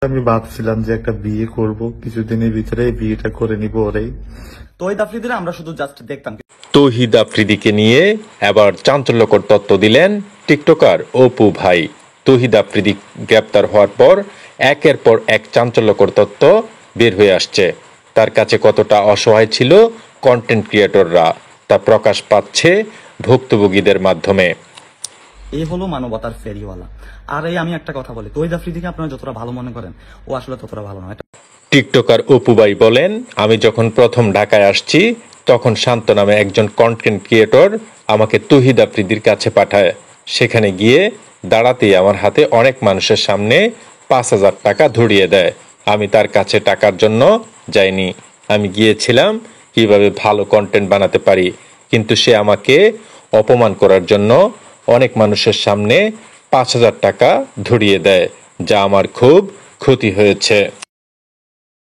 আমি ভাবছিলাম যে একটা বিয়ে করব, কিছুদিনের ভিতরে বিয়েটা করে নিব ওরেই। তহিদ আফ্রিদিরা আমরা শুধু জাস্ট দেখতাম। তৌহিদ আফ্রিদিকে নিয়ে এবার চাঞ্চল্যকর তথ্য দিলেন টিকটকার অপু ভাই। তৌহিদ আফ্রিদি গ্রেপ্তার হওয়ার পর একের পর এক চাঞ্চল্যকর তথ্য বের হয়ে আসছে। তার কাছে কতটা অসহায় ছিল কন্টেন্ট ক্রিয়েটররা তা প্রকাশ পাচ্ছে ভুক্তভোগীদের মাধ্যমে। এই হলো মানবতার ফেরিওয়ালা। আর এই আমি একটা কথা বলি, তহিদ আফ্রিদিকে আপনারা যতটা ভালো মনে করেন, ও আসলে ততটা ভালো নয়। টিকটকার অপু ভাই বলেন, আমি যখন প্রথম ঢাকায় আসছি তখন শান্ত নামে একজন কন্টেন্ট ক্রিয়েটর আমাকে তৌহিদ আফ্রিদির কাছে পাঠায়। সেখানে গিয়ে দাঁড়াতেই আমার হাতে অনেক মানুষের সামনে 5,000 টাকা ধরিয়ে দেয়। আমি তার কাছে টাকার জন্য যাইনি, আমি গিয়েছিলাম কিভাবে ভালো কন্টেন্ট বানাতে পারি। কিন্তু সে আমাকে অপমান করার জন্য অনেক মানুষের সামনে 5,000 টাকা ধরিয়ে দেয়, যা আমার খুব ক্ষতি হয়েছে।